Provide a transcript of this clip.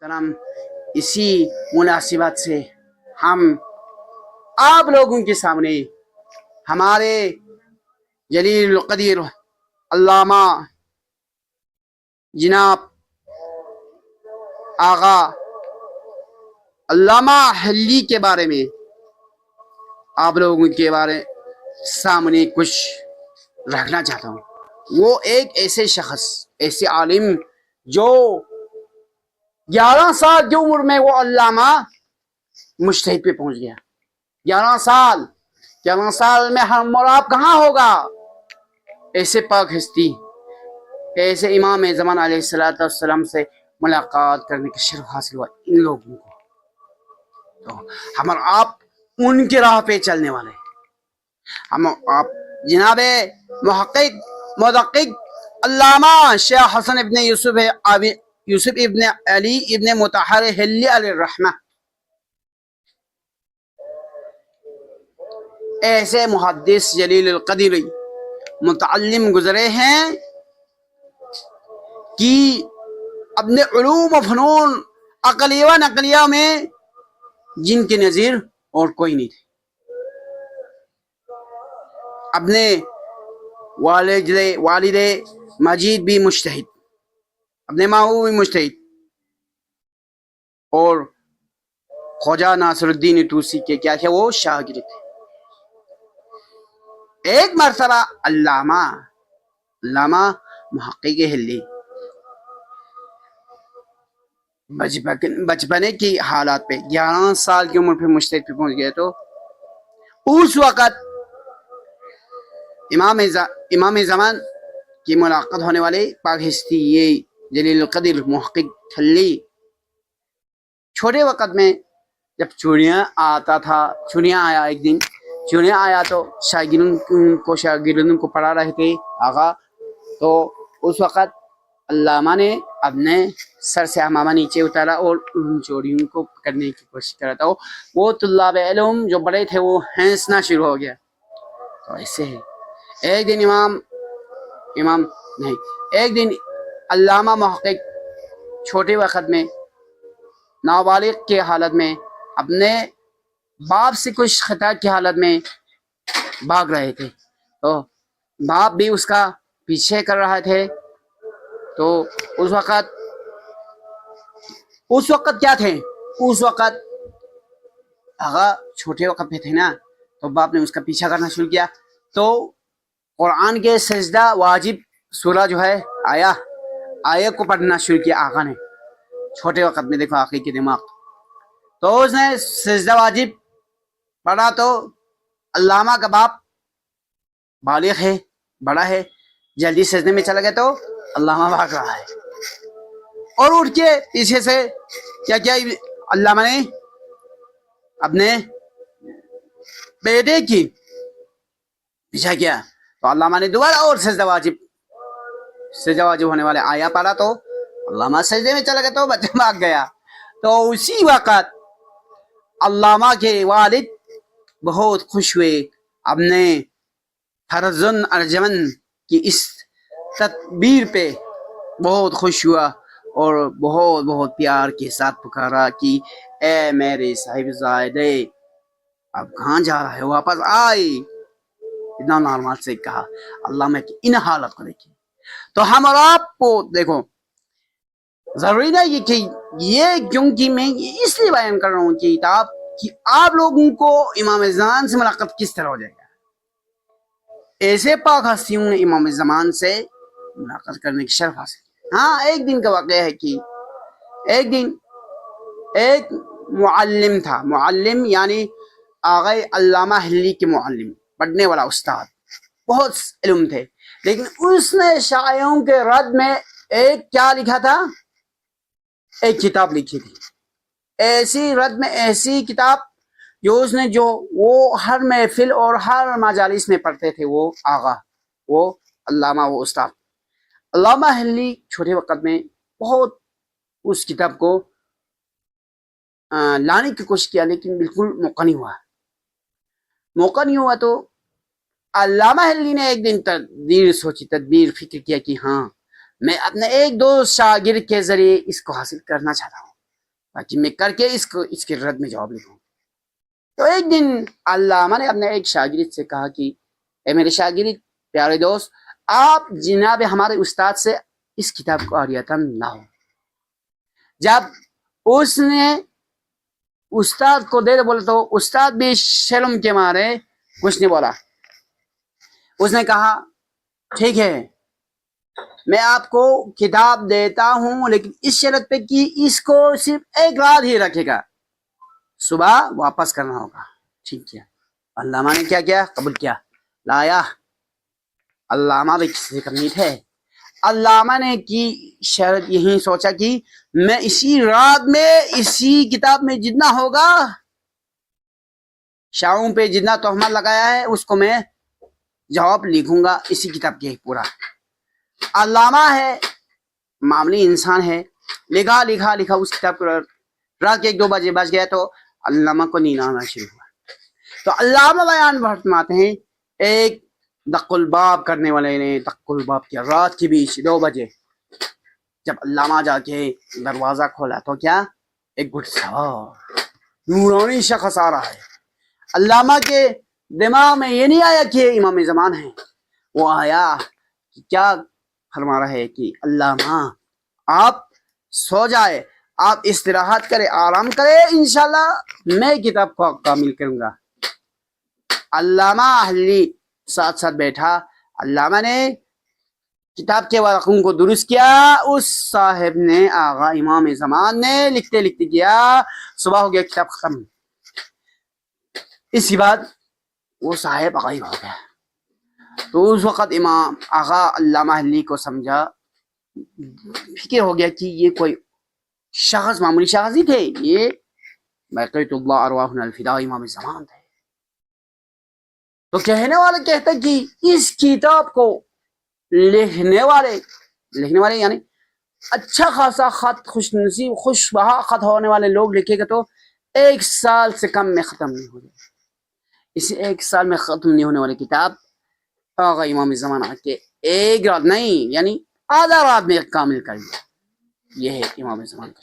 तमाम इसी मुनासिबत से हम आप लोगों के सामने हमारे जलील कदीर अल्लामा जनाब आगा अल्लामा हल्ली के बारे में आप लोगों के बारे सामने कुछ रखना चाहता हूँ। वो एक ऐसे शख्स, ऐसे आलिम जो 11 साल की उम्र में वो अल्लामा मुज्तहिद पे पहुंच गया। 11 साल में हम और आप कहाँ होगा। ऐसे पाक हस्ती, ऐसे इमाम ज़मान अलैहिस्सलाम से मुलाकात करने का शर्फ हासिल हुआ इन लोगों को। तो हम और आप उनके राह पे चलने वाले हैं। हम आप जनाब मुहक्किक मुदक्किक अल्लामा शेख हसन इब्न यूसुफ इब्न अली इब्न मुतहर हिल्ली अलैहिर्रहमा ऐसे मुहद्दिस जलील अल-क़दर मुतअल्लिम गुजरे हैं कि अपने उलूम व फ़नून अक़लिया व नक़लिया में जिनके नज़ीर और कोई नहीं थे। अपने वालिदे मजीद भी मुज्तहिद, अपने माऊ भी मुज्तहिद, और ख्वाजा नासिरुद्दीन तूसी के क्या थे, वो शागिर्द थे। एक मरतबा अल्लामा मुहक्किक हिल्ली बचपने की हालात पे 11 साल की उम्र पे मुज्तहिद पे पहुंच गए। तो उस वक़्त इमाम ज़मान की मुलाकात होने वाले पाक हस्ती ये जलील क़दर मुहक्किक हिल्ली छोटे वक़्त में जब चूड़ियाँ आता था, चूड़ियाँ आया, एक दिन चूड़ियाँ आया तो शागिर्दों को पढ़ा रहे थे आगा। तो उस वक़्त अल्लामा ने अपने सर से अमामा नीचे उतारा और उन चूड़ियों को पकड़ने की कोशिश कर रहा था। वो तुल्लाब इल्म जो बड़े थे वो हंसना शुरू हो गया। तो ऐसे है एक दिन अल्लामा मुहक्किक छोटे वक़्त में नाबालिग के हालत में अपने बाप से कुछ खता की हालत में भाग रहे थे। तो बाप भी उसका पीछे कर रहे थे। तो उस वक़्त क्या थे, उस वक़्त आगा छोटे वक़्त पे थे ना, तो बाप ने उसका पीछा करना शुरू किया। तो कुरान के सजदा वाजिब सूरा जो है आया को पढ़ना शुरू किया आगा ने छोटे वक़्त में। देखो आखिर के दिमाग। तो उसने सजदा वाजिब पढ़ा तो अल्लामा का बाप बालिग है, बड़ा है, जल्दी सजदे में चला गया। तो अल्लामा भाग रहा है और उठ के पीछे से क्या किया अल्लामा ने, अपने बेटे की पीछा किया। तो अल्लामा ने दोबारा और सजदा वाजिब होने वाले आया पढ़ा तो अल्लामा सजदे में चला गया। तो बच्चा भाग गया। तो उसी वक़्त अल्लामा के वालिद बहुत खुश हुए, अपने फरजुन अर्जमन की इस तदबीर पे बहुत खुश हुआ और बहुत बहुत प्यार के साथ पुकारा कि ए मेरे साहिबजादे अब कहाँ जा रहा है, वापस आए। इतना नॉर्मल से कहा अल्लामा की इन हालत को देखिए। तो हम और आपको देखो जरूरी नहीं कि ये, क्योंकि मैं इसलिए बयान कर रहा हूँ कि आप लोगों को इमाम ज़मान से मुलाकात किस तरह हो जाएगा। ऐसे पाक हस्तियों ने इमाम ज़मान से मुलाकात करने की शर्फ हासिल की। हाँ, एक दिन का वाक़या है कि एक दिन एक मुअल्लिम था, मुअल्लिम यानी आगा अल्लामा हिल्ली के मुअल्लिम, पढ़ने वाला उस्ताद, बहुत इल्म थे। लेकिन उसने शायरों के रद में एक क्या लिखा था, एक किताब लिखी थी। ऐसी रद में ऐसी किताब जो उसने वो हर महफिल और हर मजालिस में पढ़ते थे। वो आगा, वो अल्लामा, वो उस्ताद अल्लामा हिल्ली छोटे वक़्त में बहुत उस किताब को लाने की कोशिश किया, लेकिन बिल्कुल मौका नहीं हुआ। तो अल्लामा हिल्ली ने एक दिन तदबीर फिक्र किया कि हाँ, मैं अपने एक दो शागिर्द के जरिए इसको हासिल करना चाहता हूँ। تاکہ میں کر کے اس کے رد میں جواب لکھوں. تو ایک دن علامہ نے اپنے ایک شاگرد سے کہا کہ اے میرے شاگرد پیارے دوست، آپ جناب ہمارے استاد سے اس کتاب کو قاریۃً نہ ہو. جب اس نے استاد کو دے بولا تو استاد بھی شرم کے مارے کچھ نہیں بولا. اس نے کہا ٹھیک ہے میں آپ کو کتاب دیتا ہوں، لیکن اس شرط پہ کہ اس کو صرف ایک رات ہی رکھے گا، صبح واپس کرنا ہوگا. ٹھیک ہے. علامہ نے کیا کیا؟ قبول کیا، لایا. علامہ بھی کسی سے کم نہیں تھے. علامہ نے کی شرط یہی سوچا کہ میں اسی رات میں اسی کتاب میں جتنا ہوگا شاہوں پہ جتنا تہمت لگایا ہے اس کو میں جواب لکھوں گا اسی کتاب کے پورا. علامہ ہے، معمولی انسان ہے، لکھا اس کتاب کو. رات کے 1-2 بجے بج گیا تو علامہ کو نیند آنا شروع ہوا. تو علامہ بیان فرماتے ہیں ایک دق الباب کرنے والے نے دق الباب کیا رات کے بیچ 2 بجے. جب علامہ جا کے دروازہ کھولا تو کیا ایک گھڑ سوار نورانی شخص آ رہا ہے. علامہ کے دماغ میں یہ نہیں آیا کہ امام زمان ہے. وہ آیا کہ کیا فرما رہا ہے کہ علامہ آپ سو جائے، آپ استراحت کرے، آرام کرے، انشاءاللہ میں کتاب کو کامل کروں گا. علامہ اہلی ساتھ ساتھ بیٹھا. علامہ نے کتاب کے ورقوں کو درست کیا. اس صاحب نے آغا امام زمان نے لکھتے کیا صبح ہو گیا، کتاب ختم. اس کے بعد وہ صاحب غائب ہو گیا. تو اس وقت امام آغا علامہ اہلی کو سمجھا، فکر ہو گیا کہ یہ کوئی شخص معمولی شخص ہی تھے، یہ بقیت اللہ ارواحنا الفداء امام زمان تھے. تو کہنے والے کہتے کہ اس کتاب کو لکھنے والے یعنی اچھا خاصا خط، خوش نصیب خوش بہا خط ہونے والے لوگ لکھے گا تو 1 سال سے کم میں ختم نہیں ہو جائے. اسی 1 سال میں ختم نہیں ہونے والی کتاب آغا امام زمان آ کے 1 رات نہیں یعنی آدھا رات میں کامل کر دیا. یہ ہے امام زمان کا